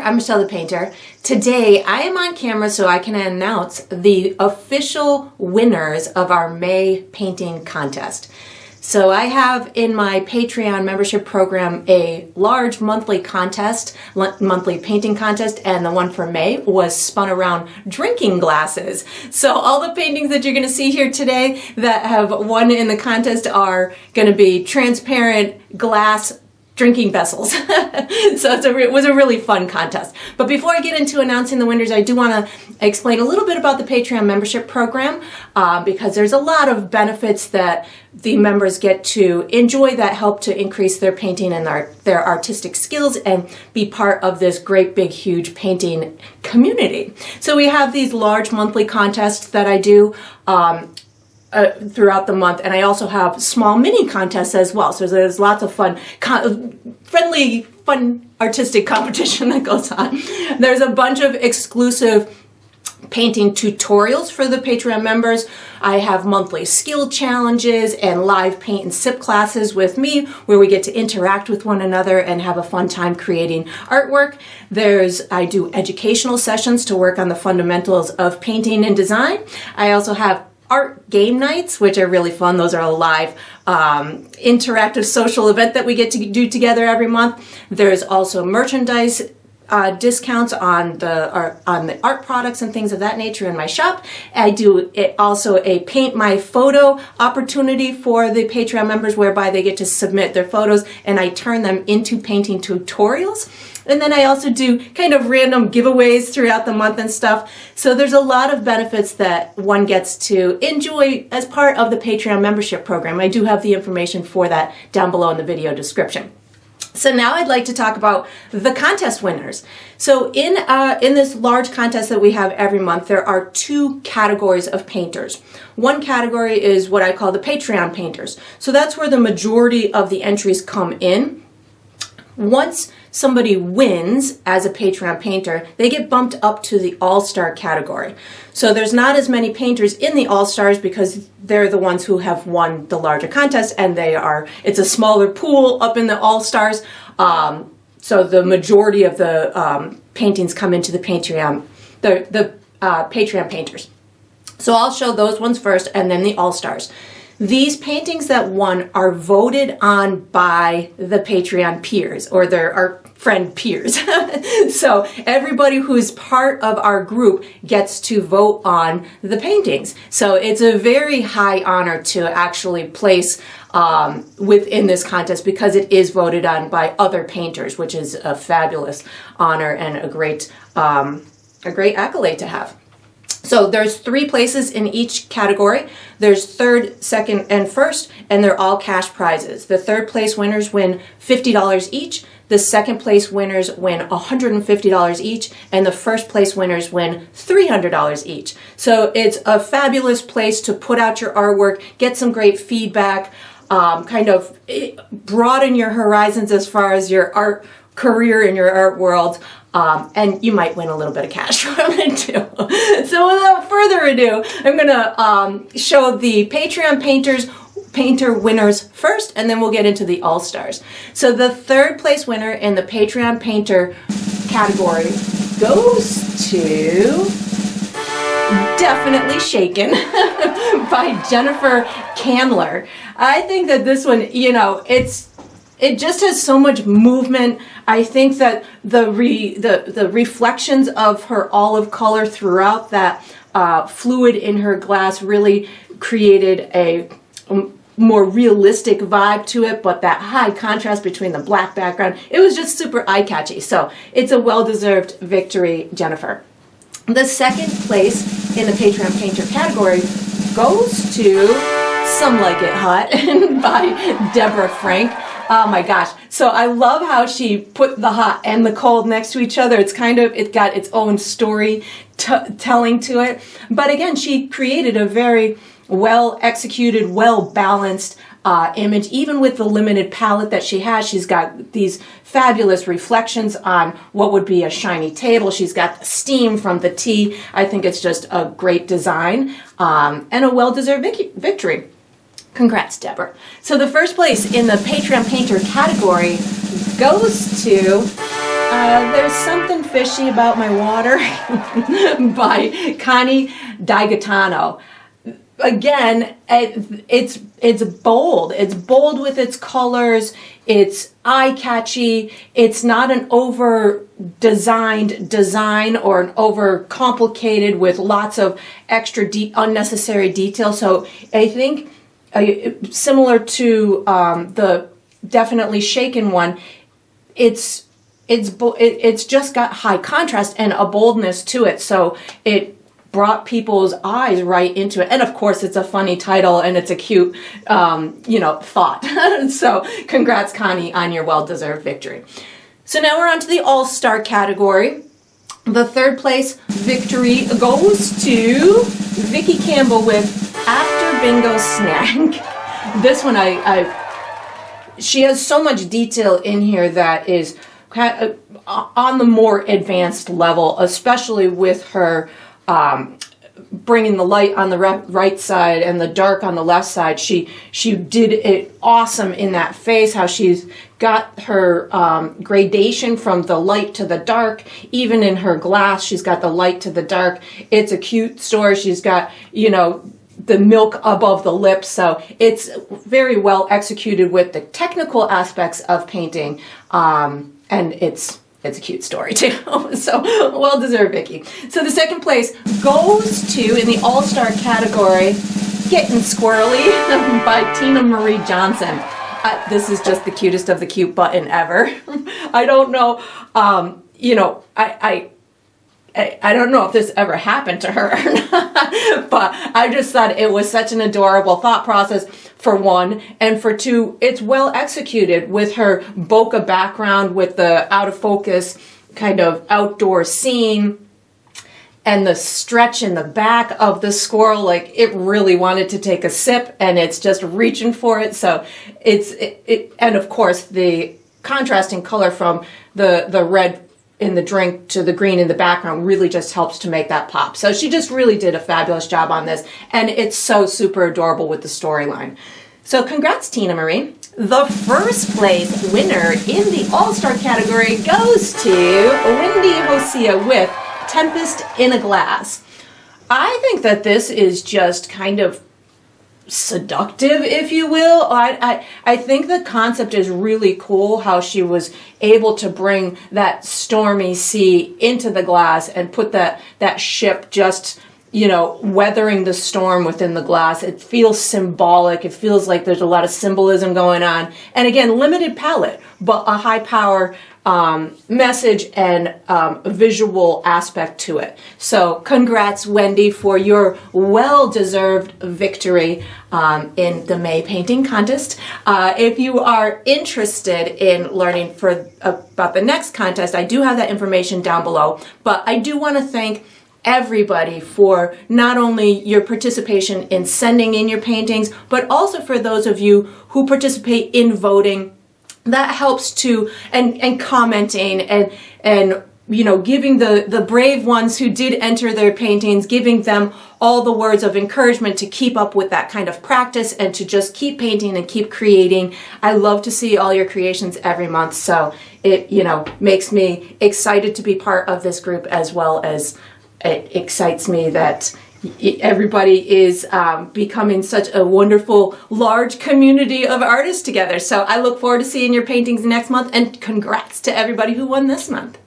I'm Michelle the Painter. Today I am on camera so I can announce the official winners of our May painting contest. So I have in my Patreon membership program a large monthly contest, monthly painting contest, and the one for May was spun around drinking glasses. So all the paintings that you're going to see here today that have won in the contest are going to be transparent glass drinking vessels. So it was a really fun contest. But before I get into announcing the winners, I do want to explain a little bit about the Patreon membership program because there's a lot of benefits that the members get to enjoy that help to increase their painting and their artistic skills and be part of this great big huge painting community. So we have these large monthly contests that I do throughout the month, and I also have small mini contests as well. So there's lots of fun, friendly, fun artistic competition that goes on. There's a bunch of exclusive painting tutorials for the Patreon members. I have monthly skill challenges and live paint and sip classes with me where we get to interact with one another and have a fun time creating artwork. I do educational sessions to work on the fundamentals of painting and design. I also have art game nights, which are really fun. Those are a live interactive social event that we get to do together every month. There's also merchandise discounts on the art products and things of that nature in my shop. I do also a paint my photo opportunity for the Patreon members whereby they get to submit their photos and I turn them into painting tutorials. And then I also do kind of random giveaways throughout the month and stuff. So there's a lot of benefits that one gets to enjoy as part of the Patreon membership program. I do have the information for that down below in the video description. So now I'd like to talk about the contest winners. So in this large contest that we have every month, there are two categories of painters. One category is what I call the Patreon painters. So that's where the majority of the entries come in. Once somebody wins as a Patreon painter, they get bumped up to the All-Star category. So there's not as many painters in the All-Stars because they're the ones who have won the larger contest and it's a smaller pool up in the All-Stars. So the majority of the paintings come into the Patreon painters. So I'll show those ones first and then the All-Stars. These paintings that won are voted on by the Patreon peers or our friend peers. So everybody who's part of our group gets to vote on the paintings. So it's a very high honor to actually place within this contest because it is voted on by other painters, which is a fabulous honor and a great accolade to have. So there's 3 places in each category. There's third, second, and first, and they're all cash prizes. The third place winners win $50 each. The second place winners win $150 each, and the first place winners win $300 each. So it's a fabulous place to put out your artwork, get some great feedback, kind of broaden your horizons as far as your art career in your art world. And you might win a little bit of cash from it too. So without further ado, I'm going to show the Patreon painter winners first, and then we'll get into the All-Stars. So the third place winner in the Patreon painter category goes to Definitely Shaken by Jennifer Candler. I think that this one, it just has so much movement. I think that the reflections of her olive color throughout that fluid in her glass really created a more realistic vibe to it, but that high contrast between the black background, it was just super eye-catchy. So it's a well-deserved victory, Jennifer. The second place in the Patreon painter category goes to Some Like It Hot by Deborah Frank. Oh my gosh. So I love how she put the hot and the cold next to each other. It's got its own story telling to it. But again, she created a very well executed, well balanced image. Even with the limited palette that she has, she's got these fabulous reflections on what would be a shiny table. She's got the steam from the tea. I think it's just a great design and a well-deserved victory. Congrats, Deborah. So the first place in the Patreon Painter category goes to There's Something Fishy About My Water by Connie Digatano. Again, it's bold. It's bold with its colors. It's eye-catchy. It's not an over-designed design or an over-complicated with lots of extra unnecessary detail. So I think similar to the Definitely Shaken one, it's just got high contrast and a boldness to it. So it brought people's eyes right into it. And of course, it's a funny title and it's a cute, thought. So congrats, Connie, on your well-deserved victory. So now we're on to the all-star category. The third place victory goes to Vicki Campbell with After Bingo Snack. This one, she has so much detail in here that is kind of on the more advanced level, especially with her bringing the light on the right side and the dark on the left side. She did it awesome in that face, how she's got her gradation from the light to the dark. Even in her glass, she's got the light to the dark. It's a cute story. She's got, the milk above the lips. So it's very well executed with the technical aspects of painting. And it's a cute story too. So well deserved, Vicki. So the second place goes to, in the all-star category, Getting Squirrely by Tina Marie Johnson. This is just the cutest of the cute button ever. I don't know, I don't know if this ever happened to her or not, but I just thought it was such an adorable thought process, for one, and for two, it's well executed with her bokeh background with the out of focus kind of outdoor scene and the stretch in the back of the squirrel, like it really wanted to take a sip and it's just reaching for it. So and of course the contrasting color from the red in the drink to the green in the background really just helps to make that pop. So she just really did a fabulous job on this, and it's so super adorable with the storyline. So congrats, Tina Marie. The first place winner in the All-Star category goes to Wendy Hosea with Tempest in a Glass. I think that this is just kind of seductive, if you will. I think the concept is really cool, how she was able to bring that stormy sea into the glass and put that ship just, weathering the storm within the glass. It feels symbolic. It feels like there's a lot of symbolism going on. And again, limited palette, but a high power message and visual aspect to it. So congrats, Wendy, for your well-deserved victory in the May painting contest. If you are interested in learning about the next contest, I do have that information down below, but I do want to thank everybody for not only your participation in sending in your paintings, but also for those of you who participate in voting. That helps to, and commenting and giving the brave ones who did enter their paintings, giving them all the words of encouragement to keep up with that kind of practice and to just keep painting and keep creating. I love to see all your creations every month, so it makes me excited to be part of this group, as well as it excites me that everybody is becoming such a wonderful, large community of artists together. So I look forward to seeing your paintings next month, and congrats to everybody who won this month.